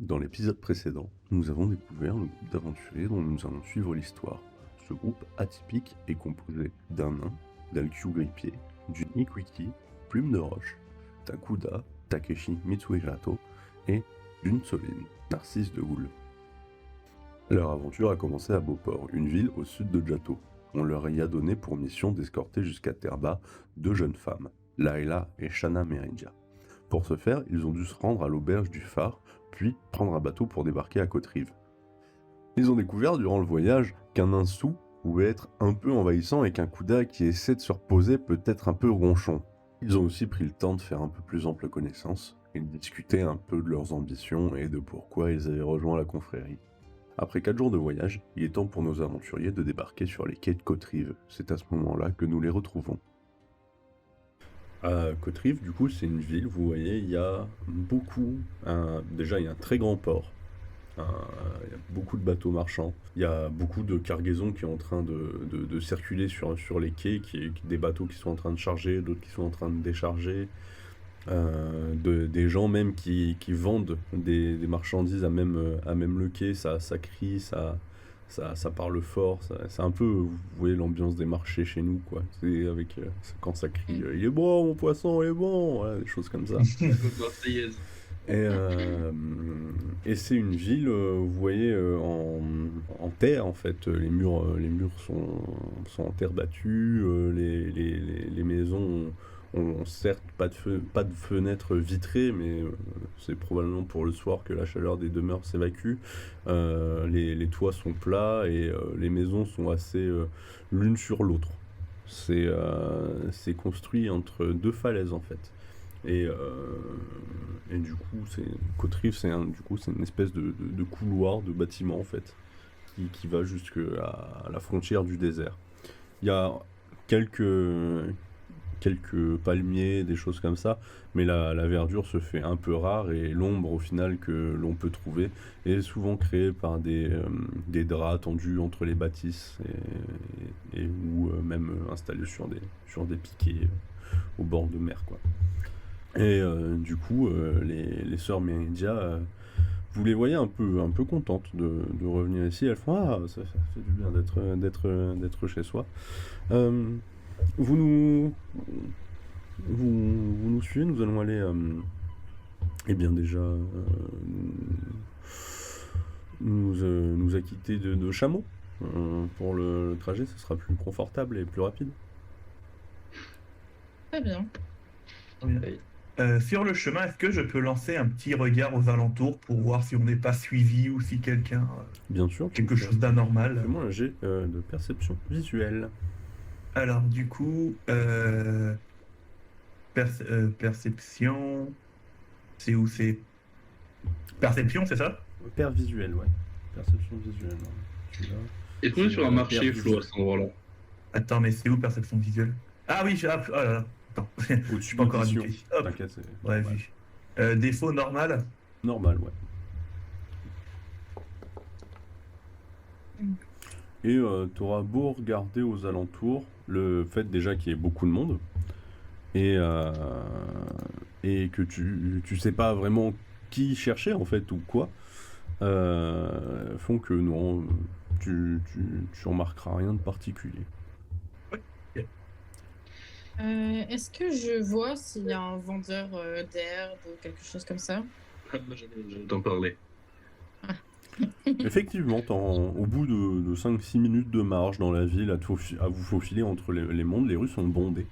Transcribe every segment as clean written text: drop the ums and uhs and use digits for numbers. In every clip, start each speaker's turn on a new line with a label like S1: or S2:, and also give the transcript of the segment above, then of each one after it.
S1: Dans l'épisode précédent, nous avons découvert le groupe d'aventuriers dont nous allons suivre l'histoire. Ce groupe atypique est composé d'un nain, d'Alkyu Grippier, d'une Ikwiki, Plume de Roche, Takuda, Takeshi Mitsuhirato et d'une Soline, Narcisse de Ghoul. Leur aventure a commencé à Beauport, une ville au sud de Jato. On leur y a donné pour mission d'escorter jusqu'à Terba 2 jeunes femmes, Layla et Shana Merindia. Pour ce faire, ils ont dû se rendre à l'auberge du phare, puis prendre un bateau pour débarquer à Côte-Rive. Ils ont découvert durant le voyage qu'un nain sou pouvait être un peu envahissant et qu'un Kuda qui essaie de se reposer peut être un peu ronchon. Ils ont aussi pris le temps de faire un peu plus ample connaissance et de discuter un peu de leurs ambitions et de pourquoi ils avaient rejoint la confrérie. Après 4 jours de voyage, il est temps pour nos aventuriers de débarquer sur les quais de Côte-Rive. C'est à ce moment-là que nous les retrouvons. À Côte-Rive, du coup, c'est une ville, vous voyez, il y a déjà il y a un très grand port, il y a beaucoup de bateaux marchands, il y a beaucoup de cargaisons qui sont en train de circuler sur les quais, des bateaux qui sont en train de charger, d'autres qui sont en train de décharger, des gens même qui vendent des marchandises à même le quai, ça crie, ça parle fort, c'est un peu, vous voyez l'ambiance des marchés chez nous, quoi. C'est avec quand ça crie, il est bon, mon poisson, il est bon, voilà, des choses comme ça. Et, et c'est une ville, vous voyez, en terre en fait. Les murs sont en terre battue, les maisons ont certes pas de fenêtres vitrées, mais c'est probablement pour le soir que la chaleur des demeures s'évacue. Les toits sont plats et les maisons sont assez l'une sur l'autre. C'est construit entre 2 falaises en fait. Et du coup, Côte-Rive, c'est une espèce de couloir de bâtiment en fait, qui va jusqu'à la frontière du désert. Il y a quelques palmiers, des choses comme ça, mais la verdure se fait un peu rare et l'ombre au final que l'on peut trouver est souvent créée par des draps tendus entre les bâtisses ou même installés sur des piquets au bord de mer, quoi. Et du coup, les sœurs Méridia, vous les voyez un peu contentes de revenir ici. Elles font ah, ça fait du bien d'être chez soi. Vous nous suivez, nous allons aller eh bien déjà nous acquitter de nos chameaux. Pour le trajet, ce sera plus confortable et plus rapide.
S2: Très bien.
S3: Sur le chemin, est-ce que je peux lancer un petit regard aux alentours pour voir si on n'est pas suivi ou si quelqu'un
S1: Bien sûr.
S3: quelque chose d'anormal?
S1: Fais-moi un jet de perception visuelle.
S3: Alors du coup, perception, c'est où c'est? Perception, c'est ça?
S1: Visuel, ouais. Perception visuelle.
S4: Et tout sur un marché flou à cet endroit-là.
S3: Attends, mais c'est où perception visuelle? Ah oui, oh là là. Attends, je suis pas encore habitué. Hop.
S1: T'inquiète,
S3: Ouais, vu. Défaut normal.
S1: Normal, ouais. Et tu auras beau regarder aux alentours, le fait déjà qu'il y ait beaucoup de monde, et que tu sais pas vraiment qui chercher en fait ou quoi, font que non, tu remarqueras rien de particulier.
S2: Est-ce que je vois s'il y a un vendeur d'herbe ou quelque chose comme ça?
S4: J'allais t'en parler.
S1: Effectivement, au bout de 5-6 minutes de marche dans la ville, à vous faufiler entre les mondes, les rues sont bondées.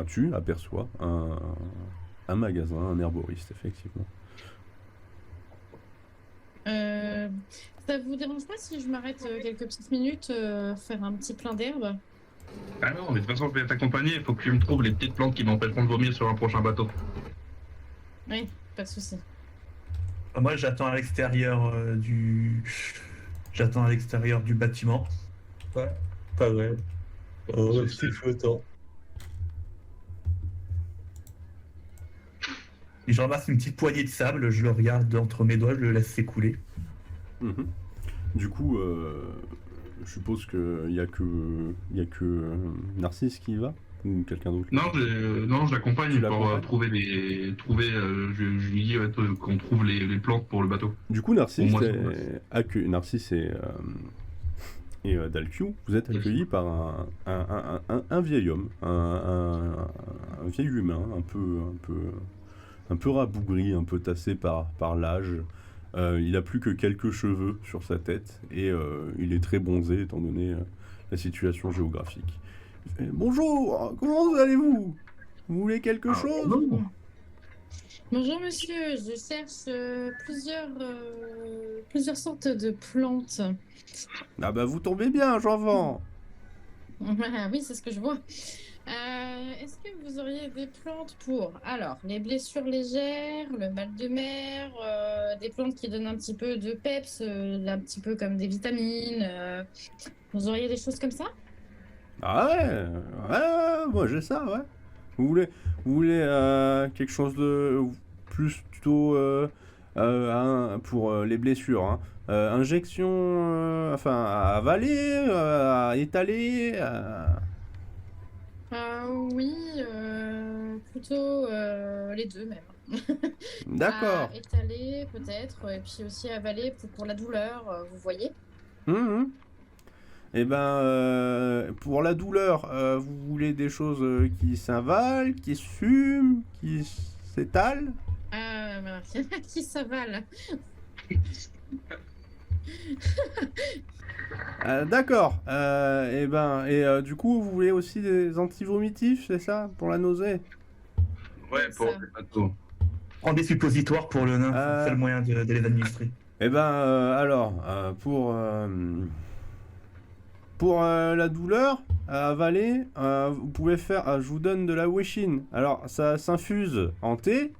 S1: Tu aperçois un magasin, un herboriste, effectivement.
S2: Ça vous dérange pas si je m'arrête quelques petites minutes faire un petit plein d'herbe?
S4: Ah non, mais de toute façon, je vais t'accompagner. Il faut que tu me trouves les petites plantes qui m'empêcheront de vomir sur un prochain bateau.
S2: Oui, pas de souci.
S3: Moi, j'attends à l'extérieur J'attends à l'extérieur du bâtiment.
S5: Ouais, pas vrai. Oh, c'est flottant.
S3: Et je ramasse une petite poignée de sable, je le regarde entre mes doigts, je le laisse s'écouler.
S1: Mhm. Du coup, je suppose qu'il y a que Narcisse qui y va ou quelqu'un d'autre.
S4: Non, non, je
S1: Tu
S4: l'accompagne pour
S1: l'accompagnes
S4: je lui dis ouais, qu'on trouve les plantes pour le bateau.
S1: Du coup,
S4: Au
S1: Narcisse,
S4: moins,
S1: Narcisse et Dalkiu, vous êtes accueillis par un vieil homme, un vieil humain, un peu rabougri, un peu tassé par l'âge. Il a plus que quelques cheveux sur sa tête et il est très bronzé étant donné la situation géographique. Il fait, bonjour, comment allez-vous? Vous voulez quelque chose?
S3: Non.
S2: Bonjour monsieur, je cherche plusieurs sortes de plantes.
S1: Ah bah vous tombez bien, j'en vends.
S2: Ah oui, c'est ce que je vois. Est-ce que vous auriez des plantes pour, alors, les blessures légères, le mal de mer, des plantes qui donnent un petit peu de peps, un petit peu comme des vitamines, vous auriez des choses comme ça?
S1: Ah ouais, moi j'ai ça, ouais. Vous voulez quelque chose de plus plutôt pour les blessures, hein. Injection, enfin à avaler, à étaler.
S2: Oui, plutôt les deux même. À
S1: D'accord.
S2: étaler peut-être, et puis aussi avaler peut-être pour la douleur, vous voyez?
S1: Mhm. Eh ben, pour la douleur, vous voulez des choses qui s'avalent, qui se fument, qui s'étalent?
S2: Voilà. Qui s'avale.
S1: D'accord. Du coup, vous voulez aussi des antivomitifs, c'est ça, pour la nausée?
S4: Ouais,
S2: C'est
S4: pour
S2: ça.
S4: le bateau.
S3: Prends des suppositoires pour le nain, c'est le moyen de les administrer.
S1: Eh ben, pour la douleur à avaler, vous pouvez faire. Je vous donne de la wéchine. Alors, ça s'infuse en thé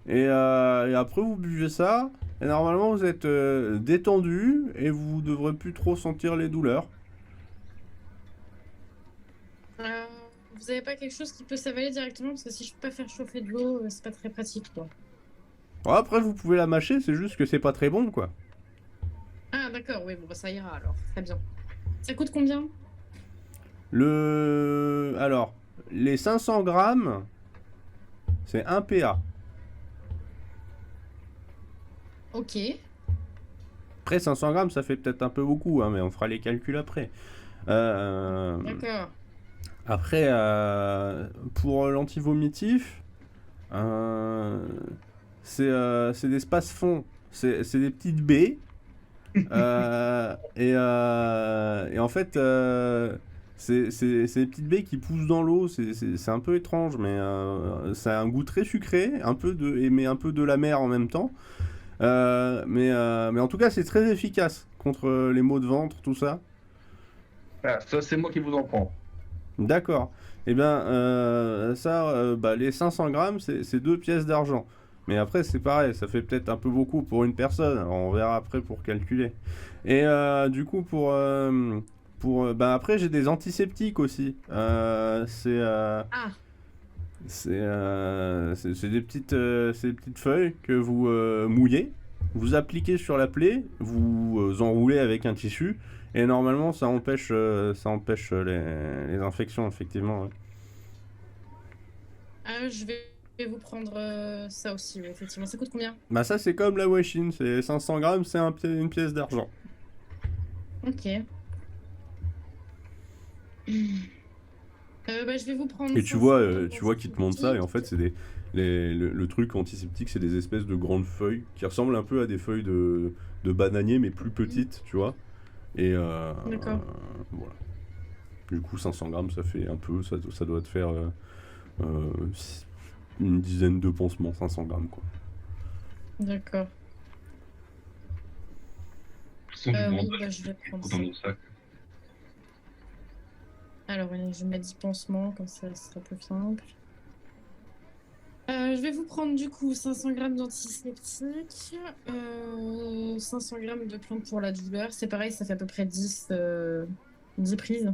S1: et après vous buvez ça. Et normalement, vous êtes détendu et vous devrez plus trop sentir les douleurs.
S2: Vous avez pas quelque chose qui peut s'avaler directement? Parce que si je peux pas faire chauffer de l'eau, c'est pas très pratique, quoi.
S1: Bon, après, vous pouvez la mâcher, c'est juste que c'est pas très bon, quoi.
S2: Ah, d'accord, oui, bon, bah, ça ira alors. Très bien. Ça coûte combien?
S1: Alors, les 500 grammes, c'est 1 PA.
S2: Ok.
S1: Après, 500 grammes, ça fait peut-être un peu beaucoup, hein, mais on fera les calculs après.
S2: D'accord.
S1: Après, pour l'antivomitif, c'est des spaces-fonds. C'est des petites baies. Et en fait, c'est des petites baies qui poussent dans l'eau. C'est un peu étrange, mais ça a un goût très sucré, mais un peu de la mer en même temps. Mais en tout cas, c'est très efficace contre les maux de ventre, tout ça.
S4: Ah, ça, c'est moi qui vous en prends.
S1: D'accord. Eh bien, les 500 grammes, c'est 2 pièces d'argent. Mais après, c'est pareil, ça fait peut-être un peu beaucoup pour une personne. Alors, on verra après pour calculer. Et du coup, après, j'ai des antiseptiques aussi.
S2: Ah,
S1: C'est des petites feuilles que vous mouillez, vous appliquez sur la plaie, vous enroulez avec un tissu, et normalement ça empêche les infections, effectivement. Ouais.
S2: je vais vous prendre ça aussi, oui, effectivement. Ça coûte combien?
S1: Bah ça c'est comme la washing, c'est 500 grammes, c'est une pièce d'argent.
S2: Ok. Je vais vous prendre
S1: Et tu
S2: 500
S1: vois,
S2: grammes
S1: qu'ils te montrent ça, et en fait c'est le truc antiseptique, c'est des espèces de grandes feuilles qui ressemblent un peu à des feuilles de bananier, mais plus petites, tu vois. Et
S2: D'accord.
S1: voilà. Du coup, 500 grammes, ça fait un peu, ça doit te faire une dizaine de pansements, 500 grammes, quoi.
S2: D'accord.
S4: Sans du
S2: Oui,
S4: bandage,
S2: je vais prendre
S4: dans
S2: ça.
S4: mon sac.
S2: Alors, je vais mettre 10 pansements, comme ça, ce sera plus simple. Je vais vous prendre du coup 500 grammes d'antiseptique, 500 grammes de plantes pour la douleur. C'est pareil, ça fait à peu près 10 prises.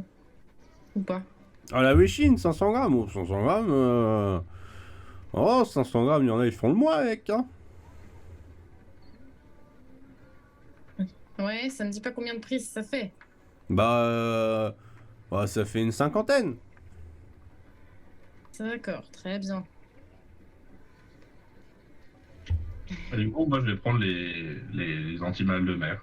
S2: Ou pas?
S1: Ah, la wéchine, 500 grammes, 500 grammes, 500 grammes, il y en a, ils font le mois avec, hein.
S2: Ouais, ça me dit pas combien de prises ça fait.
S1: Bah, ça fait une cinquantaine.
S2: D'accord, très bien.
S4: Et du coup, moi, je vais prendre les anti-mal de mer.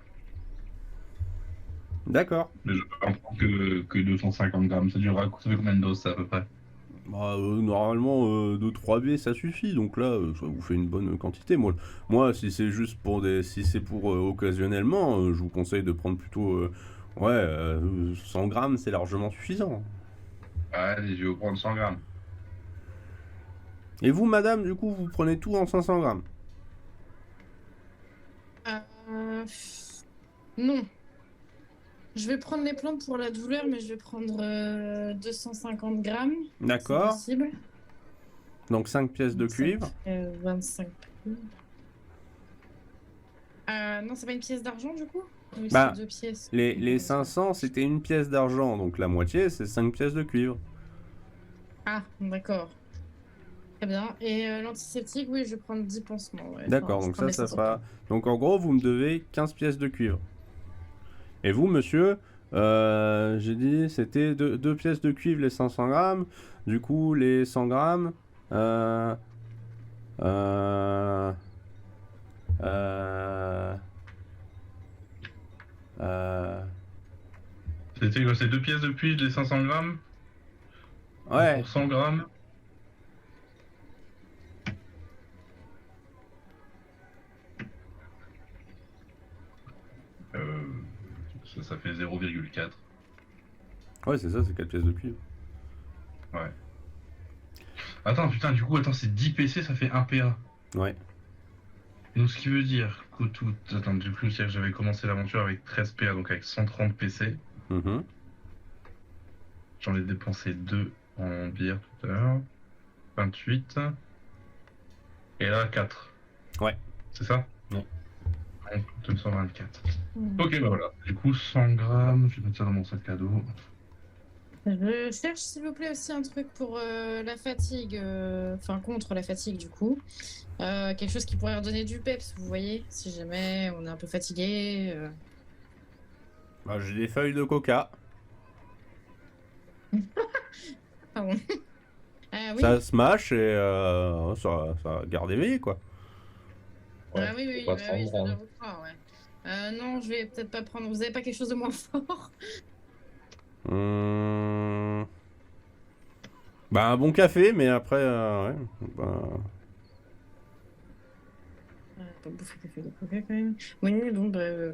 S1: D'accord.
S4: Mais je peux en prendre que 250 grammes. Ça fait combien de doses, ça, à peu près?
S1: Bah, normalement, 2-3 baies, ça suffit. Donc là, ça vous fait une bonne quantité. Moi si c'est juste si c'est pour occasionnellement, je vous conseille de prendre plutôt, 100 grammes, c'est largement suffisant.
S4: Allez, je vais vous prendre 100 grammes.
S1: Et vous, madame, du coup, vous prenez tout en 500 grammes.
S2: Euh, Non. Je vais prendre les plantes pour la douleur, mais je vais prendre 250 grammes. C'est
S1: D'accord.
S2: possible.
S1: Donc 5 pièces de
S2: Donc, ça
S1: cuivre.
S2: fait 25 prises. Non, c'est pas une pièce d'argent du coup? Oui,
S1: Bah,
S2: c'est 2 pièces.
S1: Les 500, c'était une pièce d'argent. Donc la moitié, c'est 5 pièces de cuivre.
S2: Ah, d'accord. Très bien. Et l'antiseptique, oui, je vais prendre 10 pansements. Ouais.
S1: D'accord,
S2: Enfin, je
S1: donc
S2: prends les
S1: ça
S2: 500
S1: fera... Donc en gros, vous me devez 15 pièces de cuivre. Et vous, monsieur, j'ai dit, c'était 2 pièces de cuivre les 500 grammes. Du coup, les 100 grammes... Euh, euh, euh, euh,
S4: C'était quoi? C'est 2 pièces de cuivre, les 500 grammes?
S1: ouais,
S4: Pour 100 grammes? Euh, ça fait 0,4.
S1: ouais, c'est ça, c'est 4 pièces de cuivre.
S4: Ouais. Attends, putain, du coup, c'est 10 PC, ça fait 1 PA.
S1: Ouais.
S4: Donc, ce qui veut dire qu'au tout. Attends, du coup, c'est-à-dire que j'avais commencé l'aventure avec 13 PA, donc avec 130 PC.
S1: Mhm.
S4: J'en ai dépensé 2 en bière tout à l'heure. 28. Et là, 4.
S1: Ouais.
S4: C'est ça?
S1: Ouais.
S4: Donc, 224.
S2: Mhm.
S4: Ok, bah voilà. Du coup, 100 grammes, je vais mettre ça dans mon sac à dos.
S2: Je cherche, s'il vous plaît, aussi un truc pour la fatigue. Enfin, contre la fatigue, du coup. Quelque chose qui pourrait redonner du peps, vous voyez, si jamais on est un peu fatigué.
S1: Bah, j'ai des feuilles de coca.
S2: Pardon. Ah oui.
S1: Ça smash et ça garde éveillé, quoi.
S5: Ouais,
S2: Ah oui, oui,
S5: faut pas
S2: bah
S5: 30
S2: oui, je
S5: grammes.
S2: dois vous croire, ouais. Non, je vais peut-être pas prendre. Vous avez pas quelque chose de moins fort?
S1: Hum. Bah, un bon café, mais après, ouais. Bah...
S2: Pas bouffer café de coca quand même. Oui, bon, bah.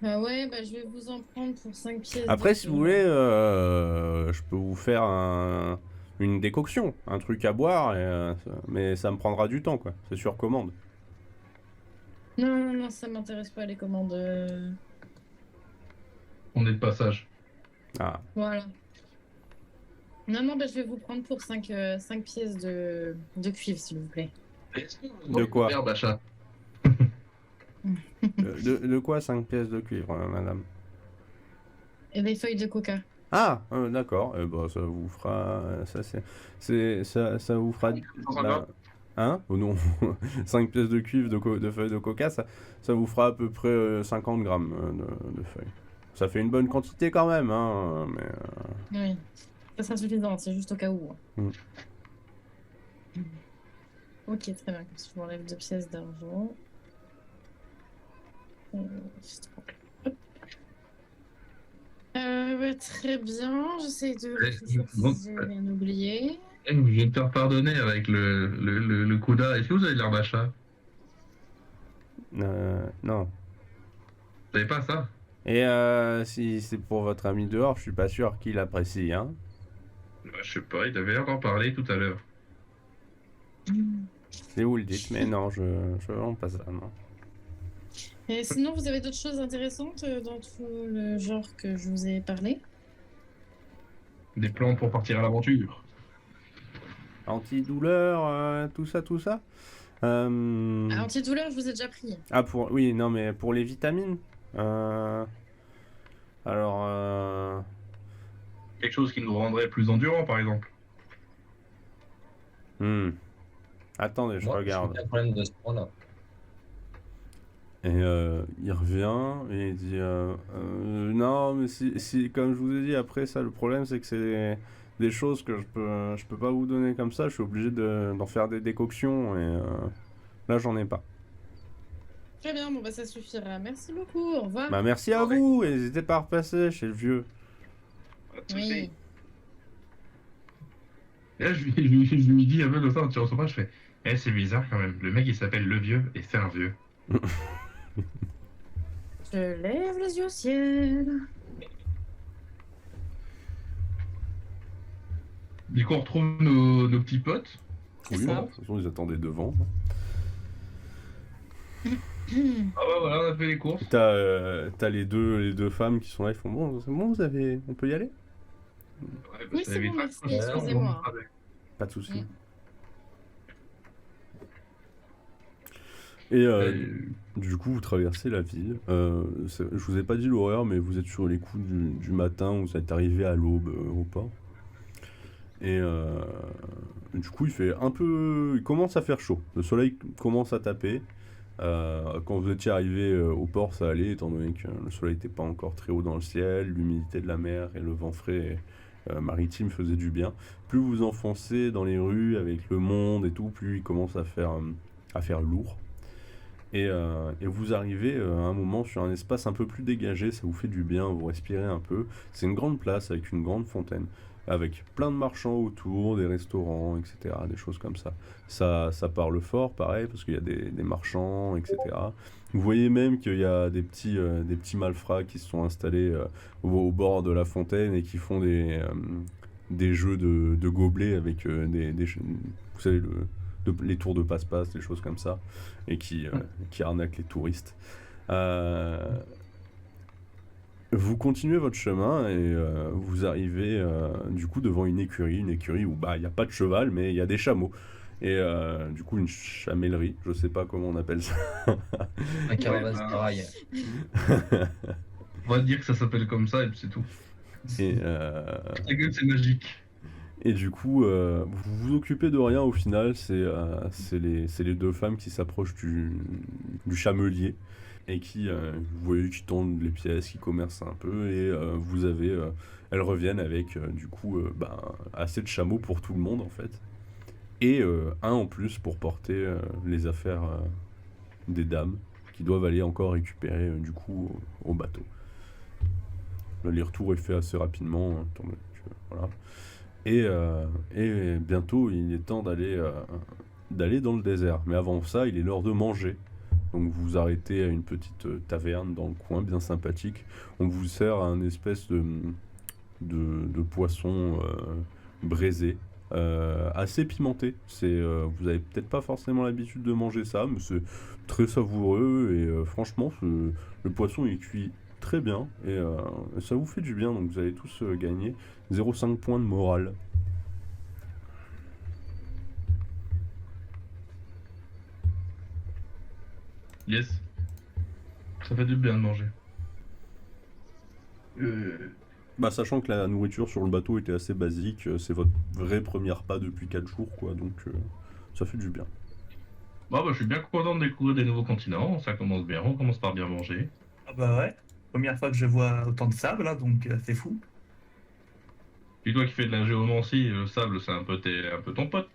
S2: Ah ouais, bah je vais vous en prendre pour 5 pièces.
S1: Après, si vous voulez, je peux vous faire une décoction, un truc à boire, mais ça me prendra du temps, quoi. C'est sur commande.
S2: Non, non, non, ça m'intéresse pas les commandes.
S4: On est de passage.
S1: Ah,
S2: Voilà. Non, non, bah je vais vous prendre pour 5 pièces de cuivre, s'il vous plaît.
S1: De quoi?
S4: Merde, achat.
S1: de quoi 5 pièces de cuivre, madame?
S2: Et des feuilles de coca.
S1: Ah, d'accord. Bah, ça vous fera... Ça vous fera... bah, hein? Oh non. 5 pièces de cuivre de feuilles de coca, ça vous fera à peu près 50 grammes de feuilles. Ça fait une bonne quantité quand même, hein, mais...
S2: Oui. Ça sera suffisant, c'est juste au cas où.
S1: Mm.
S2: Ok, très bien. Comme ça, je m'enlève 2 pièces d'argent. Ouais, très bien. J'essaie de réfléchir si j'ai rien oublié.
S4: Je vais te faire pardonner avec le Kuda. Est-ce que vous avez de l'herbe achat?
S1: Non.
S4: Vous savez pas ça?
S1: Et si c'est pour votre ami dehors, je suis pas sûr qu'il apprécie, hein.
S4: Bah, je sais pas, il avait l'air d'en parler tout à l'heure.
S1: Si vous le dites, mais non, je vends pas ça, non.
S2: Et sinon, vous avez d'autres choses intéressantes dans tout le genre que je vous ai parlé?
S4: Des plans pour partir à l'aventure.
S1: Antidouleur, tout ça.
S2: Antidouleur, je vous ai déjà pris.
S1: Ah, oui, non, mais pour les vitamines. Alors,
S4: Quelque chose qui nous rendrait plus endurants, par exemple.
S1: attendez, je
S5: Moi,
S1: regarde.
S5: j'ai un problème de ce point-là.
S1: Et il revient et il dit non, mais si, comme je vous ai dit, après ça, le problème c'est que c'est des choses que je peux pas vous donner comme ça, je suis obligé d'en faire des décoctions et là j'en ai pas.
S2: Très bien, bon bah ça suffira. Merci beaucoup, au revoir.
S1: Bah merci à vous, et n'hésitez pas à repasser chez le vieux.
S4: Pas de
S2: Oui.
S4: soucis. Et là, je lui dis un peu de ça, tu reçois pas, je fais c'est bizarre quand même. Le mec il s'appelle Le Vieux et c'est un vieux.
S2: Je lève les yeux au ciel.
S4: Du coup, on retrouve nos petits potes.
S2: C'est
S1: Oui,
S2: ça.
S1: de toute façon ils attendaient devant.
S4: Ah bah voilà, on a fait les courses.
S1: T'as les deux femmes qui sont là, ils font bon, c'est bon, on peut y aller?
S4: Ouais, bah,
S2: Oui,
S4: ça
S2: c'est bon,
S4: évitera
S2: merci,
S4: que ce soit
S2: excusez-moi.
S4: un avec.
S1: Pas de soucis.
S2: Mm.
S1: Et
S4: Euh,
S1: du coup, vous traversez la ville. Je vous ai pas dit l'horreur, mais vous êtes sur les coups du matin, vous êtes arrivé à l'aube au port. Et du coup, il commence à faire chaud. Le soleil commence à taper. Quand vous étiez arrivé au port, ça allait, étant donné que le soleil n'était pas encore très haut dans le ciel, l'humidité de la mer et le vent frais maritime faisaient du bien. Plus vous enfoncez dans les rues avec le monde et tout, plus il commence à faire lourd. Et vous arrivez à un moment sur un espace un peu plus dégagé, ça vous fait du bien, vous respirez un peu. C'est une grande place avec une grande fontaine, avec plein de marchands autour, des restaurants, etc., des choses comme ça. Ça parle fort, pareil, parce qu'il y a des marchands, etc. Vous voyez même qu'il y a des petits malfrats qui se sont installés au bord de la fontaine et qui font des jeux de gobelets avec vous savez, les tours de passe-passe, des choses comme ça, et qui arnaquent les touristes. Vous continuez votre chemin et vous arrivez du coup devant une écurie où il n'y a pas de cheval, mais il y a des chameaux. Et du coup, une chamellerie, je sais pas comment on appelle ça.
S6: Un caravan-sérail.
S4: On va dire que ça s'appelle comme ça et puis c'est tout.
S1: Et,
S4: Ta gueule, c'est magique.
S1: et du coup, vous vous occupez de rien au final, c'est les deux femmes qui s'approchent du chamelier et vous voyez, qui tendent les pièces, qui commercent un peu, et elles reviennent avec assez de chameaux pour tout le monde en fait, et un en plus pour porter les affaires des dames qui doivent aller encore récupérer du coup au bateau. L'aller-retour est fait assez rapidement, hein, étant donné que, voilà. Et bientôt, il est temps d'aller dans le désert. Mais avant ça, il est l'heure de manger. Donc vous vous arrêtez à une petite taverne dans le coin, bien sympathique. On vous sert un espèce de poisson braisé, assez pimenté. Vous avez peut-être pas forcément l'habitude de manger ça, mais c'est très savoureux. Et franchement, le poisson est cuit très bien. Et ça vous fait du bien, donc vous allez tous gagner 0,5 points de morale.
S4: Yes. Ça fait du bien de manger.
S1: Bah, sachant que la nourriture sur le bateau était assez basique, c'est votre vrai premier repas depuis 4 jours, quoi, donc ça fait du bien.
S4: Bon, bah, je suis bien content de découvrir des nouveaux continents. Ça commence bien. On commence par bien manger.
S3: Ah bah ouais, première fois que je vois autant de sable, hein, donc c'est fou.
S4: Puis toi qui fais de la géomancie, le sable, c'est un peu ton pote.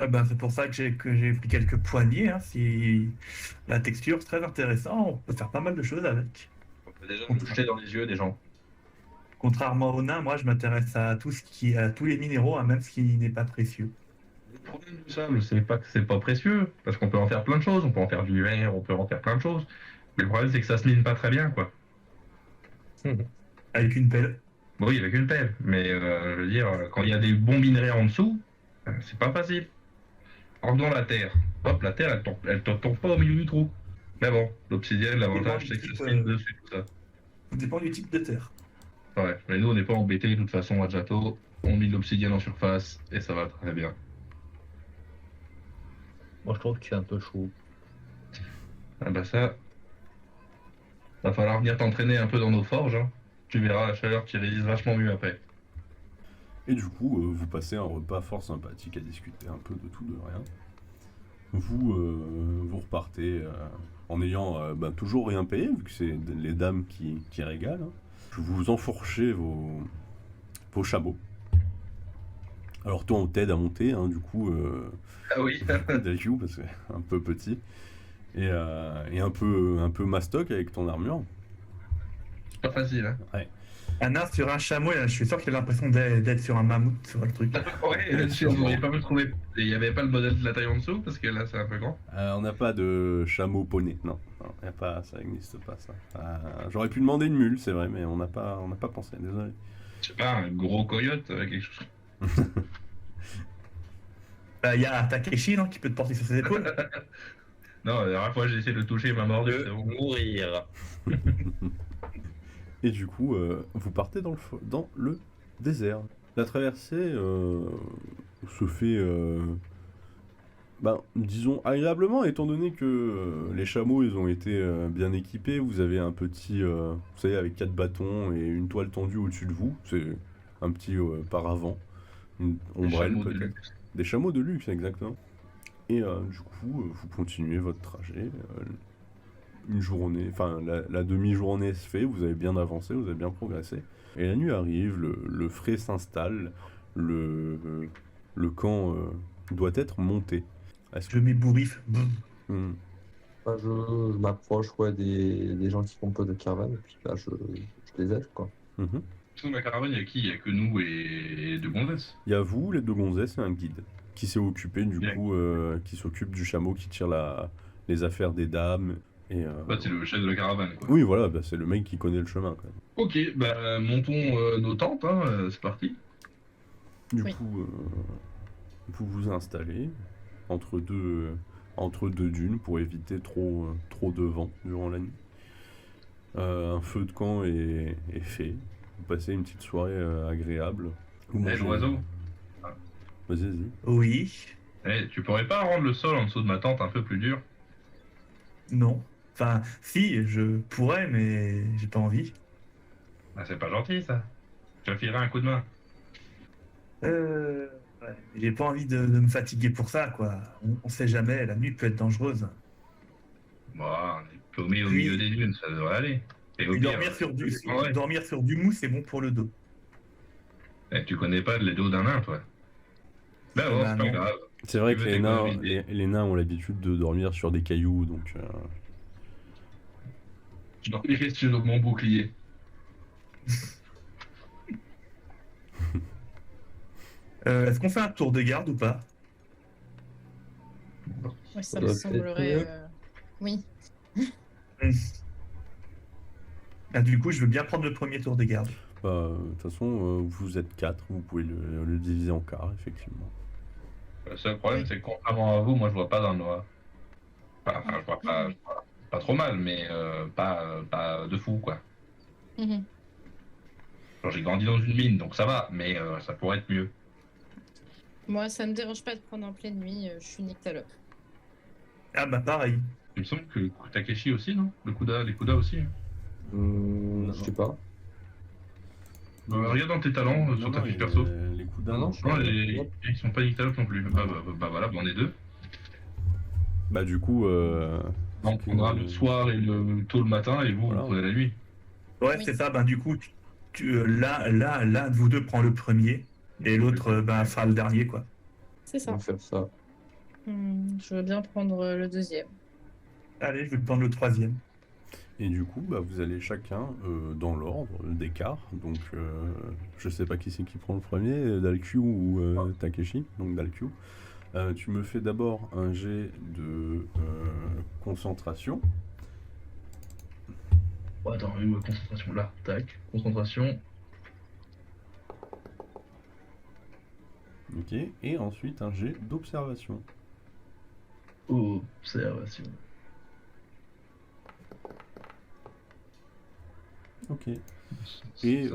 S3: Ah bah, c'est pour ça que j'ai pris quelques poignées. Hein, si la texture c'est très intéressant, on peut faire pas mal de choses avec.
S4: On peut déjà nous jeter dans les yeux des gens.
S3: Contrairement aux nains, moi je m'intéresse à tout ce qui à tous les minéraux, hein, même ce qui n'est pas précieux.
S4: Le problème du sable, c'est pas que c'est pas précieux, parce qu'on peut en faire plein de choses. On peut en faire du verre, on peut en faire plein de choses. Mais le problème, c'est que ça se mine pas très bien, quoi.
S3: Avec une pelle.
S4: Bon, oui, avec une pelle. Mais je veux dire, quand il y a des bons minerais en dessous, c'est pas facile. Alors que dans la terre, hop, la terre, elle te tombe pas au milieu du trou. Mais bon, l'obsidienne, l'avantage, c'est que ça se mine dessus, tout ça.
S3: Ça dépend du type de terre.
S4: Ouais, mais nous, on n'est pas embêtés, de toute façon, à Jato. On met de l'obsidienne en surface, et ça va très bien.
S6: Moi, je trouve que c'est un peu chaud.
S4: Ah bah ça, va falloir venir t'entraîner un peu dans nos forges, hein. Tu verras, la chaleur qui résiste vachement mieux après.
S1: Et du coup, vous passez un repas fort sympathique à discuter un peu de tout, de rien. Vous repartez en ayant toujours rien payé, vu que c'est les dames qui régalent, hein. Vous enfourchez vos chameaux. Alors toi, on t'aide à monter, hein, du coup,
S4: Ah oui.
S1: Dalkiu, parce que c'est un peu petit, et un peu mastoc avec ton armure.
S4: Pas facile, hein.
S3: Anna sur un chameau, je suis sûr qu'il a l'impression d'être sur un mammouth sur le truc.
S4: Ouais, si on n'aurait pas pu trouver. Et il n'y avait pas le modèle de la taille en dessous, parce que là, c'est un peu grand.
S1: On n'a pas de chameau poney, non, y a pas, ça n'existe pas ça. J'aurais pu demander une mule, c'est vrai, mais on n'a pas pensé, désolé.
S4: Je sais pas, un gros coyote, quelque chose.
S3: Il y a Takeshi, non, qui peut te porter sur ses épaules.
S4: Non, la dernière fois, j'ai essayé de le toucher, il m'a mordu, c'est bon.
S6: Mourir.
S1: Et du coup, vous partez dans le désert. La traversée se fait, disons, agréablement, étant donné que les chameaux, ils ont été bien équipés. Vous avez un petit, vous savez, avec 4 bâtons et une toile tendue au-dessus de vous. C'est un petit paravent, une ombrelle
S4: chameaux de
S1: peut-être.
S4: luxe.
S1: Des chameaux de luxe, exactement. Et du coup, vous continuez votre trajet. Une journée, enfin la demi-journée se fait, vous avez bien avancé, vous avez bien progressé. Et la nuit arrive, le frais s'installe, le camp doit être monté.
S3: Je m'ébouriffe.
S1: Hmm.
S5: Bah, je m'approche des gens qui composent la caravane, et puis là, je les aide, quoi.
S1: Mhm.
S4: Dans la caravane, il y a qui? Il y a que nous et deux gonzesses.
S1: Il y a vous, les 2 gonzesses et un guide qui s'est occupé du
S4: Bien.
S1: coup, qui s'occupe du chameau qui tire les affaires des dames. Et,
S4: Bah, c'est le chef de la caravane, quoi.
S1: oui, voilà, c'est le mec qui connaît le chemin. Quoi.
S4: Ok, bah, montons nos tentes, hein, c'est parti.
S1: Du
S2: Oui.
S1: coup, vous vous installez entre deux dunes pour éviter trop de vent durant la nuit. Un feu de camp est fait. Vous passez une petite soirée agréable. Vous
S4: Eh,
S1: mangez-
S4: l'oiseau.
S1: Vas-y.
S3: Oui.
S4: Eh, tu pourrais pas rendre le sol en dessous de ma tente un peu plus dur?
S3: Non. Enfin, si, je pourrais, mais j'ai pas envie.
S4: Bah, c'est pas gentil, ça. Je te filerai un coup de main.
S3: Ouais, j'ai pas envie de me fatiguer pour ça, quoi. On sait jamais, la nuit peut être dangereuse.
S4: Bon, on est paumé au
S3: Oui.
S4: milieu des dunes, ça devrait aller. Et au
S3: Puis
S4: pire,
S3: dormir sur du mou, c'est bon pour le dos.
S4: eh, tu connais pas les dos d'un nain, toi. Bah, bon,
S3: Bah,
S4: c'est pas
S3: non.
S4: grave.
S1: C'est vrai
S4: Tu
S1: que
S4: veux
S1: les nains,
S4: t'économiser.
S1: les nains ont l'habitude de dormir sur des cailloux, donc
S4: Je dormirai sur mon bouclier.
S3: Est-ce qu'on fait un tour de garde ou pas?
S2: Ouais, ça
S5: Ça
S2: me
S5: doit
S2: semblerait.
S5: être
S2: Oui.
S3: Ah, du coup, je veux bien prendre le premier tour de garde.
S1: de toute façon, vous êtes 4, vous pouvez le diviser en quart, effectivement.
S4: Le seul problème, c'est que contrairement à vous, moi, je vois pas dans le noir. Enfin, je vois pas trop mal, mais pas de fou, quoi.
S2: Mhm.
S4: Genre, j'ai grandi dans une mine, donc ça va, mais ça pourrait être mieux.
S2: Moi, ça me dérange pas de prendre en pleine nuit, je suis nyctalope.
S3: Ah bah pareil.
S4: Il me semble que Takeshi aussi, non? Les Kuda aussi. Hein.
S5: Je sais pas.
S4: Regarde dans tes talents sur ta fiche perso.
S1: Les coups d'un
S5: Non,
S1: ange.
S4: Non, ils sont pas nyctalopes non plus. Bah voilà, on est deux.
S1: Bah du coup,
S4: On prendra le soir et tôt le matin, et vous,
S1: Voilà.
S4: vous prenez la nuit.
S3: Ouais,
S2: Oui.
S3: c'est ça. Ben, du coup, l'un de vous deux prend le premier et l'autre fera le dernier, quoi.
S2: C'est
S5: On
S2: ça.
S5: va faire ça.
S2: Je veux bien prendre le deuxième.
S3: Allez, je vais prendre le troisième.
S1: et du coup, vous allez chacun dans l'ordre des quarts. Donc, je sais pas qui c'est qui prend le premier, Dalkiu ou Takeshi. Donc Dalkiu. Tu me fais d'abord un jet de concentration.
S4: Oh, attends, concentration là, tac, concentration.
S1: Ok. Et ensuite un jet d'observation.
S4: Observation.
S1: Ok. Et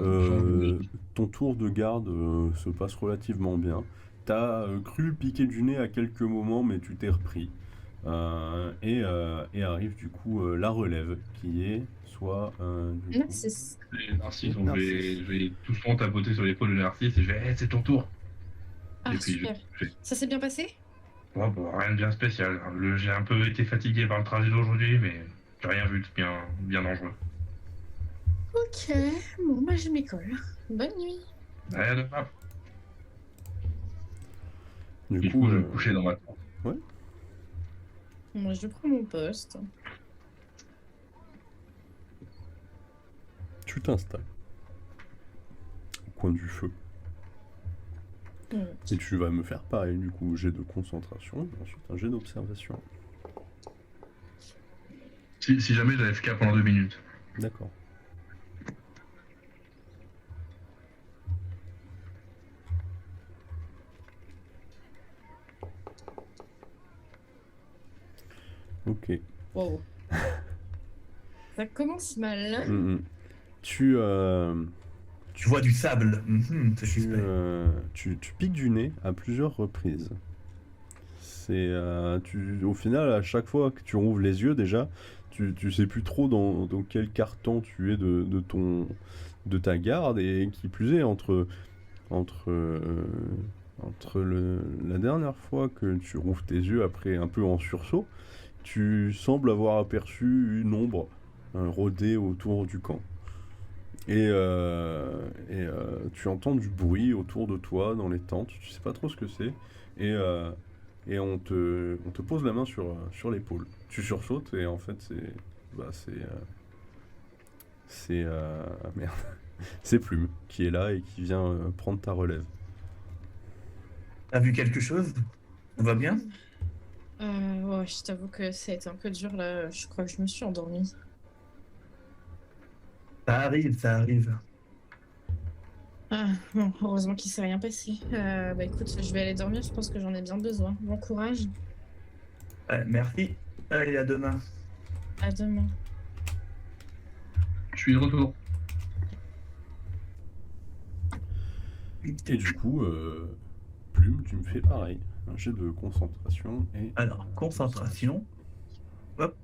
S1: ton tour de garde se passe relativement bien. T'as cru piquer du nez à quelques moments, mais tu t'es repris. Et arrive du coup la relève, qui est soit... du coup-
S2: Narcisse.
S4: Et Narcisse, donc
S1: Narcisse.
S4: je vais doucement tapoter sur l'épaule de Narcisse et je vais, hey, c'est ton tour.
S2: Ah,
S4: Et puis,
S2: super. Ça s'est bien passé?
S4: Bon, rien de bien spécial. J'ai un peu été fatigué par le trajet d'aujourd'hui, mais j'ai rien vu de bien dangereux.
S2: Ok, bon, bah, je m'y colle. Bonne nuit.
S4: Allez, à demain.
S1: Du
S4: Du
S1: coup,
S4: coup, je vais me coucher dans ma tente.
S2: Moi, je prends mon poste.
S1: tu t'installes au coin du feu.
S2: Mm.
S1: Et tu vas me faire pareil, du coup, jet de concentration, et ensuite un jet d'observation.
S4: Si jamais j'avais FK pendant 2 minutes.
S1: D'accord. Ok.
S2: Wow. Ça commence mal.
S1: Mm, mm. Tu,
S3: Tu vois du sable. C'est
S1: tu,
S3: suspect.
S1: tu piques du nez à plusieurs reprises. Au final, à chaque fois que tu rouvres les yeux, déjà, tu sais plus trop dans quel carton tu es de ta garde, et qui plus est, entre la dernière fois que tu rouvres tes yeux après un peu en sursaut, tu sembles avoir aperçu une ombre rôder autour du camp. Et tu entends du bruit autour de toi dans les tentes, tu sais pas trop ce que c'est, et on te pose la main sur l'épaule. Tu sursautes et en fait merde, c'est Plume qui est là et qui vient prendre ta relève.
S3: T'as vu quelque chose? Tout va bien?
S2: Ouais, je t'avoue que ça a été un peu dur là. Je crois que je me suis endormie.
S3: Ça arrive, ça arrive.
S2: Ah, bon, heureusement qu'il s'est rien passé. Bah écoute, je vais aller dormir, je pense que j'en ai bien besoin. Bon courage,
S3: Ouais, merci. Allez, à demain.
S2: à demain.
S4: Je suis de retour.
S1: Et du coup, Plume, tu me fais pareil. Un jet de concentration et...
S3: Alors, concentration. Hop.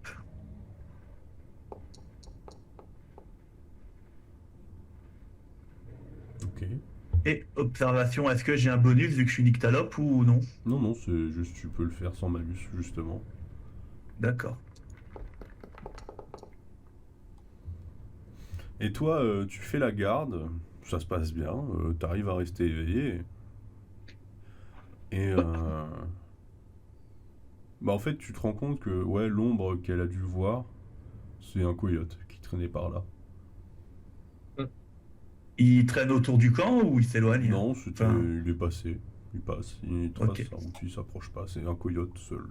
S1: Ok.
S3: Et observation, est-ce que j'ai un bonus vu que je suis nyctalope ou non?
S1: Non, non, c'est juste tu peux le faire sans malus, justement.
S3: D'accord.
S1: Et toi, tu fais la garde, ça se passe bien, t'arrives à rester éveillé. Et bah en fait, tu te rends compte que ouais, l'ombre qu'elle a dû voir, c'est un coyote qui traînait par là.
S3: Il traîne autour du camp ou il s'éloigne?
S1: Non, c'était,
S3: Enfin,
S1: il est passé. Il passe, il trace
S3: Ok.
S1: sa route, il s'approche pas, c'est un coyote seul.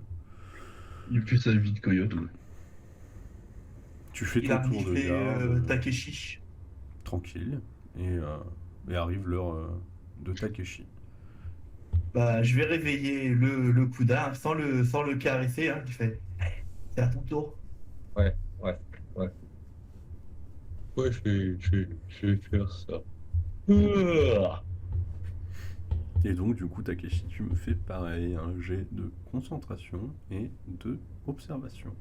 S4: Il fait sa vie de coyote.
S1: Tu fais
S3: il
S1: ton
S3: a
S1: tour de
S3: fait
S1: garde,
S3: Takeshi.
S1: tranquille, et arrive l'heure de Takeshi.
S3: Bah, je vais réveiller le Kuda sans le caresser. Hein, qui fait hey, c'est à ton tour.
S6: Ouais. Ouais, je vais faire ça.
S1: Et donc, du coup, Takeshi, tu me fais pareil, un jet de concentration et de observation.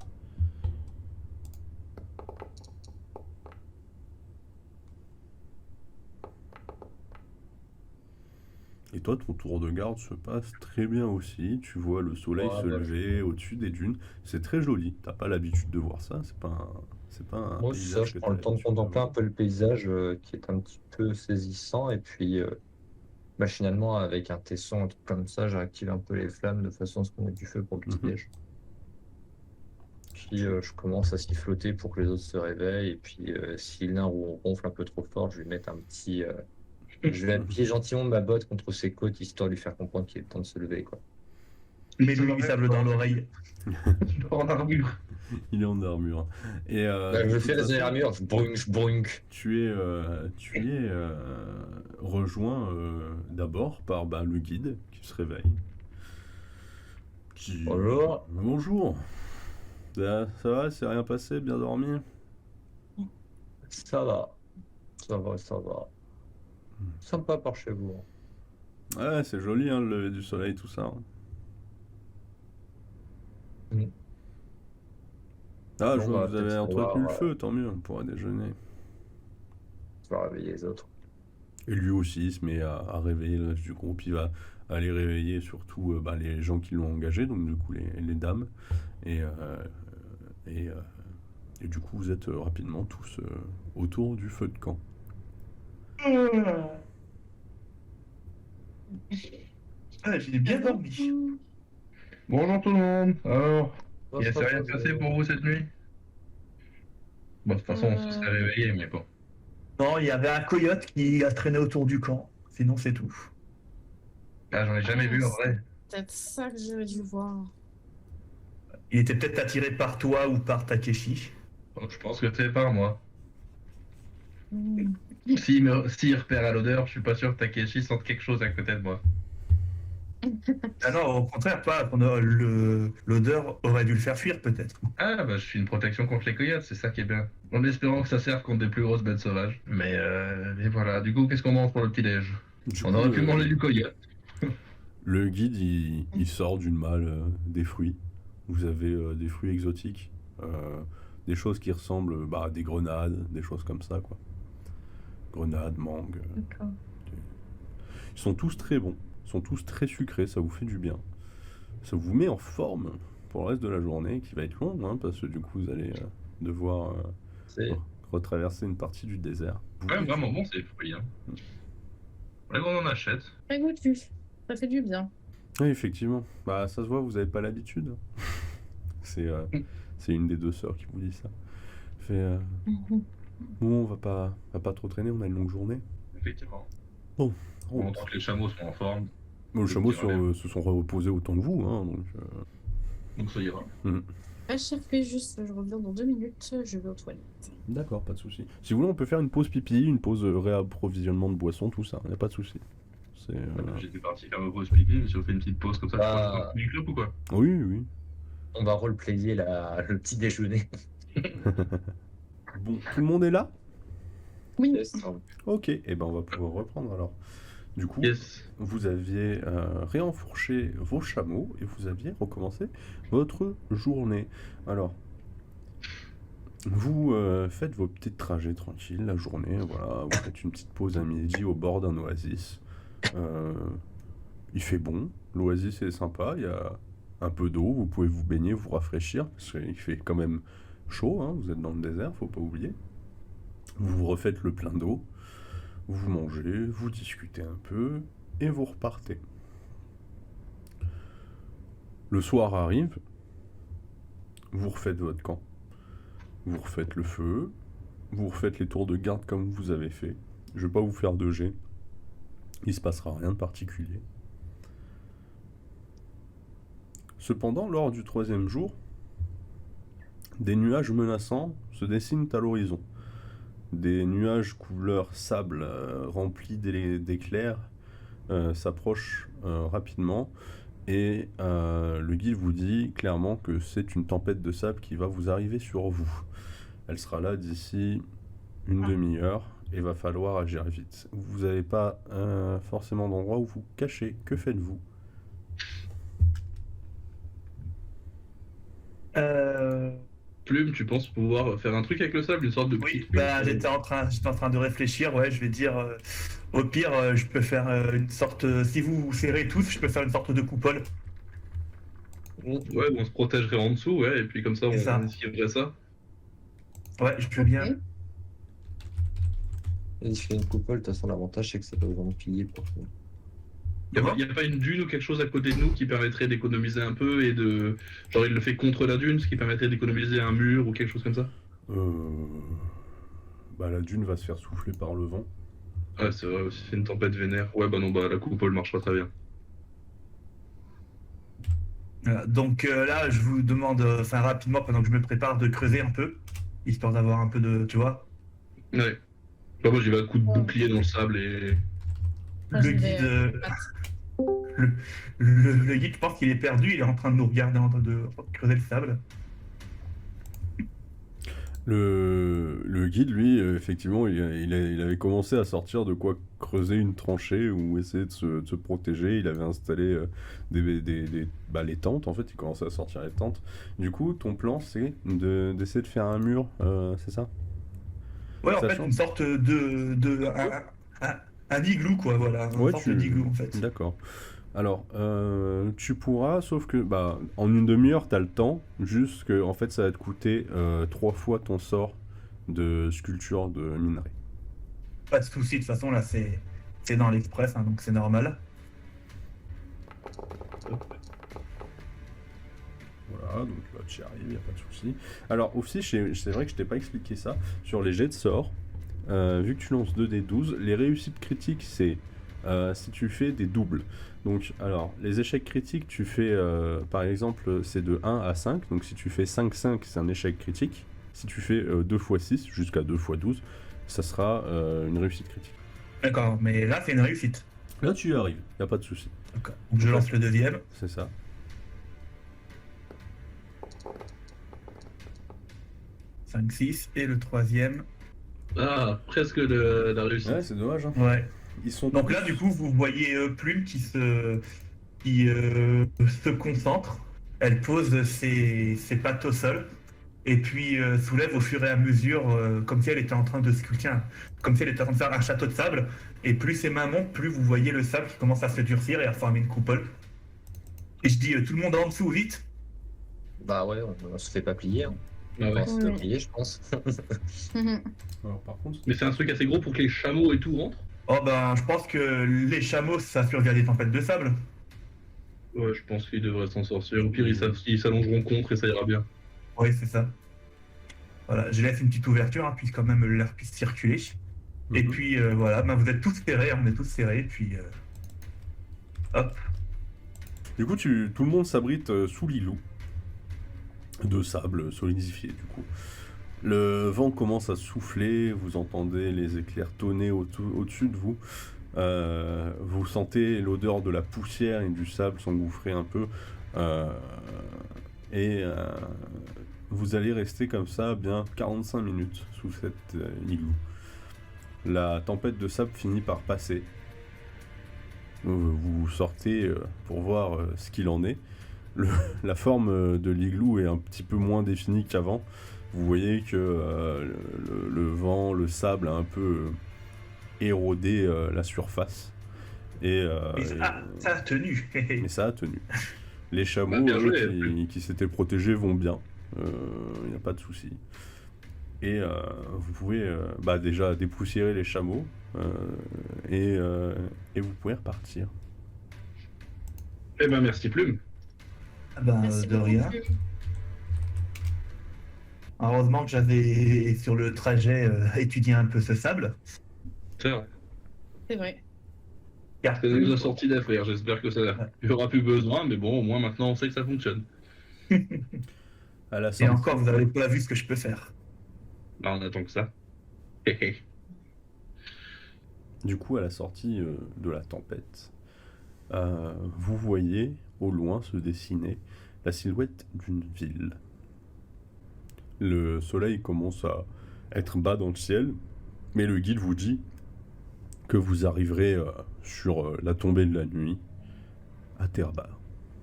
S1: Et toi, ton tour de garde se passe très bien aussi. Tu vois le soleil
S6: Ouais,
S1: se lever au-dessus des dunes. C'est très joli. T'as pas l'habitude de voir ça. C'est pas un
S5: Moi, c'est ça,
S1: paysage
S5: je
S1: que
S5: prends
S1: t'as
S5: le temps de
S1: l'habitude de
S5: contempler un
S1: voir.
S5: peu le paysage qui est un petit peu saisissant. Et puis, machinalement, avec un tesson, un truc comme ça, j'active un peu les flammes de façon à ce qu'on ait du feu pour le
S1: Mhm.
S5: petit-déj. Puis, je commence à siffloter pour que les autres se réveillent. Et puis, si l'un ronfle un peu trop fort, je vais lui mettre un petit. Je vais appuyer gentiment ma botte contre ses côtes, histoire de lui faire comprendre qu'il est temps de se lever, quoi.
S3: Mets-lui du sable dans l'oreille.
S4: Je dors en armure.
S1: Il est en armure. Et
S5: Je
S1: de
S5: fais
S1: toute
S5: la
S1: façon,
S5: armure, je brunk.
S1: tu es rejoint d'abord par le guide qui se réveille.
S5: Bonjour.
S1: Bonjour. Ça va, c'est rien passé, bien dormi?
S5: Ça va. Ça va, ça va. Sympa par chez vous.
S1: Ouais, c'est joli, hein, le lever du soleil, tout ça.
S5: Mm.
S1: Ah,
S5: Bon,
S1: je vois
S5: bah,
S1: que vous avez
S5: peut-être
S1: entretenu le
S5: pouvoir,
S1: feu, tant mieux, on pourra déjeuner.
S5: réveiller les autres.
S1: Et lui aussi, il se met à réveiller le reste du groupe. Il va aller réveiller surtout les gens qui l'ont engagé, donc du coup les dames. Et, et, euh, et du coup, vous êtes rapidement tous autour du feu de camp.
S3: Ah, j'ai bien dormi.
S4: Bonjour tout le monde. Alors,
S5: Bon,
S4: il
S5: je
S4: s'est rien
S5: crois que-
S4: passé pour vous cette nuit? Bon, de toute façon, on se serait réveillé, mais bon.
S3: Non, il y avait un coyote qui a traîné autour du camp. Sinon, c'est tout.
S4: Ah, j'en ai jamais vu en vrai.
S2: Peut-être ça que j'aurais dû voir.
S3: Il était peut-être attiré par toi ou par Takeshi.
S4: Donc, je pense que c'est par moi.
S2: Hmm.
S4: S'il repère à l'odeur, je suis pas sûr que Takeshi sente quelque chose à côté de moi.
S3: Ah non, au contraire, pas. L'odeur aurait dû le faire fuir, peut-être.
S4: Ah, bah, je suis une protection contre les coyotes, c'est ça qui est bien. En espérant que ça serve contre des plus grosses bêtes sauvages. Mais voilà, du coup, qu'est-ce qu'on mange pour le petit-déj?
S1: Du
S4: On
S1: coup,
S4: aurait pu manger du coyote.
S1: Le guide, il sort d'une malle des fruits. Vous avez des fruits exotiques, des choses qui ressemblent à des grenades, des choses comme ça, quoi. Grenades, mangues.
S2: D'accord.
S1: Ils sont tous très bons, ils sont tous très sucrés, ça vous fait du bien. Ça vous met en forme pour le reste de la journée, qui va être longue, hein, parce que du coup, vous allez devoir
S5: C'est
S1: retraverser une partie du désert.
S4: Ouais, vraiment bon, c'est les fruits. Hein. Ouais, on en achète.
S2: Très goûtu. Ça fait du bien.
S1: Oui, effectivement. Ça se voit, vous n'avez pas l'habitude. C'est une des deux sœurs qui vous dit ça. Fait, bon, on va pas trop traîner, on a une longue journée.
S4: Effectivement.
S1: On-
S4: On entend que les chameaux sont en forme,
S1: Bon, les chameaux
S4: Ça ira bien.
S1: se sont reposés autant que vous, hein, donc...
S4: donc ça ira.
S2: HRP juste, je reviens dans 2 minutes, je vais aux toilettes.
S1: D'accord, pas de souci. Si vous voulez, on peut faire une pause pipi, une pause réapprovisionnement de boissons, tout ça, y a pas de souci. C'est...
S4: J'étais parti faire ma pause pipi, mais si on fait une petite pause comme ça,
S5: Bah.
S4: je crois que club ou quoi?
S1: Oui, oui.
S5: On va roleplayer le petit déjeuner.
S1: Bon, tout le monde est là?
S2: Oui.
S5: Yes.
S1: Ok, et ben on va pouvoir reprendre alors. Du coup,
S4: Yes.
S1: vous aviez réenfourché vos chameaux et vous aviez recommencé votre journée. Alors, vous faites vos petits trajets tranquilles la journée, voilà, vous faites une petite pause à midi au bord d'un oasis. Il fait bon, l'oasis est sympa, il y a un peu d'eau, vous pouvez vous baigner, vous rafraîchir, parce qu'il fait quand même chaud, hein, vous êtes dans le désert, faut pas oublier. Vous refaites le plein d'eau, vous mangez, vous discutez un peu, et vous repartez. Le soir arrive, vous refaites votre camp. Vous refaites le feu, vous refaites les tours de garde comme vous avez fait. Je vais pas vous faire de jet. Il se passera rien de particulier. Cependant, lors du 3e jour, des nuages menaçants se dessinent à l'horizon. Des nuages couleur sable remplis d'éclairs s'approchent rapidement et le guide vous dit clairement que c'est une tempête de sable qui va vous arriver sur vous. Elle sera là d'ici une demi-heure et va falloir agir vite. Vous n'avez pas forcément d'endroit où vous cachez. Que faites-vous?
S4: Plume, tu penses pouvoir faire un truc avec le sable, une sorte de
S3: Oui,
S4: petite
S3: bah, j'étais en train de réfléchir. Ouais, je vais dire, au pire, je peux faire une sorte. Si vous vous serrez tous, je peux faire une sorte de coupole.
S4: Ouais, on se protégerait en dessous, ouais, et puis comme ça,
S3: C'est ça.
S4: on esquiverait ça.
S3: Ouais, je peux bien.
S2: Ok.
S5: Et je fais une coupole, de toute façon, l'avantage, c'est que ça peut vraiment piller pour tout.
S4: Y a pas une dune ou quelque chose à côté de nous qui permettrait d'économiser un peu et de. Genre, il le fait contre la dune, ce qui permettrait d'économiser un mur ou quelque chose comme ça?
S1: La dune va se faire souffler par le vent.
S4: Ouais, c'est vrai, si c'est une tempête vénère. Ouais, bah non, bah la coupole marchera très bien.
S3: Donc là, je vous demande, rapidement, pendant que je me prépare, de creuser un peu, histoire d'avoir un peu de. Tu vois,
S4: Ouais. Bah, moi, j'y vais à coup de bouclier dans le sable et.
S2: Moi,
S3: le
S2: j'y vais,
S3: guide. Le guide, je pense qu'il est perdu, il est en train de nous regarder en train de creuser le sable.
S1: Le guide, lui, effectivement, il avait commencé à sortir de quoi creuser une tranchée ou essayer de se protéger. Il avait installé les tentes, en fait, il commençait à sortir les tentes. Du coup, ton plan, c'est d'essayer de faire un mur, c'est ça?
S3: Ouais, en fait,
S1: Sachant-
S3: une sorte de Un igloo, quoi, voilà. Une
S1: Ouais,
S3: sorte d'igloo, en fait.
S1: D'accord. Alors, tu pourras, sauf que bah, en une demi-heure, tu as le temps, juste que en fait, ça va te coûter 3 fois ton sort de sculpture de minerai.
S3: Pas de souci, de toute façon, là, c'est dans l'express, hein, donc c'est normal.
S1: Voilà, donc là, tu y arrives, il n'y a pas de souci. Alors, aussi, c'est vrai que je t'ai pas expliqué ça. Sur les jets de sorts, vu que tu lances 2d12, les réussites critiques, c'est si tu fais des doubles. Donc, alors, les échecs critiques, tu fais, par exemple, c'est de 1 à 5. Donc, si tu fais 5-5, c'est un échec critique. Si tu fais 2 x 6, jusqu'à 2 x 12, ça sera une réussite critique.
S3: D'accord, mais là, c'est une réussite.
S1: Là, tu y arrives, il n'y a pas de souci.
S3: D'accord. Donc je lance le deuxième.
S1: C'est ça.
S3: 5-6. Et le troisième.
S6: Ah, presque la réussite.
S1: Ouais, c'est dommage. Hein.
S3: Ouais.
S1: Ils sont
S3: Donc
S1: tous-
S3: là, du coup, vous voyez Plume qui se concentre. Elle pose ses pattes au sol et puis soulève au fur et à mesure, comme si elle était en train de sculpter, comme si elle était en train de faire un château de sable. Et plus ses mains montent, plus vous voyez le sable qui commence à se durcir et à former une coupole. Et je dis, tout le monde en dessous, vite.
S5: Bah ouais, on se fait pas plier. Hein.
S6: Ah ouais.
S5: On se fait
S2: Ouais.
S5: plier, je pense.
S1: Alors, par contre,
S6: Mais c'est un truc assez gros pour que les chameaux et tout rentrent.
S3: Oh ben, je pense que les chameaux, ça survient à des tempêtes de sable.
S6: Ouais, je pense qu'ils devraient s'en sortir. Au pire, ils s'allongeront contre et ça ira bien.
S3: Oui, c'est ça. Voilà, je laisse une petite ouverture, hein, puis quand même l'air puisse circuler. Et
S1: Mhm.
S3: puis voilà, ben, vous êtes tous serrés, hein, on est tous serrés, puis hop.
S1: Du coup, tout le monde s'abrite sous l'igloo de sable solidifié, du coup. Le vent commence à souffler, vous entendez les éclairs tonner au-dessus de vous. Vous sentez l'odeur de la poussière et du sable s'engouffrer un peu. euh, et vous allez rester comme ça bien 45 minutes sous cette igloo. La tempête de sable finit par passer. Vous sortez pour voir ce qu'il en est. La forme de l'igloo est un petit peu moins définie qu'avant. Vous voyez que le vent, le sable a un peu érodé la surface. Et,
S3: Ça a tenu.
S1: mais ça a tenu. Les chameaux
S6: Bah, bien joué.
S1: qui s'étaient protégés vont bien. Il n'y a pas de souci. Et vous pouvez déjà dépoussiérer les chameaux. Et vous pouvez repartir.
S6: Eh ben, merci Plume.
S3: Ah ben,
S2: Merci
S3: de
S2: beaucoup,
S3: rien.
S2: Plume.
S3: Heureusement que j'avais sur le trajet étudié un peu ce sable.
S6: C'est vrai.
S2: C'est vrai.
S3: Car
S6: Ça nous a sorti des frères. J'espère que ça il y aura plus besoin, mais bon, au moins maintenant on sait que ça fonctionne.
S1: À la
S3: Et
S1: sortie,
S3: encore, vous n'avez pas vu ce que je peux faire.
S6: Bah, on attend que ça.
S1: du coup, à la sortie de la tempête, vous voyez au loin se dessiner la silhouette d'une ville. Le soleil commence à être bas dans le ciel, mais le guide vous dit que vous arriverez sur la tombée de la nuit à Terbar.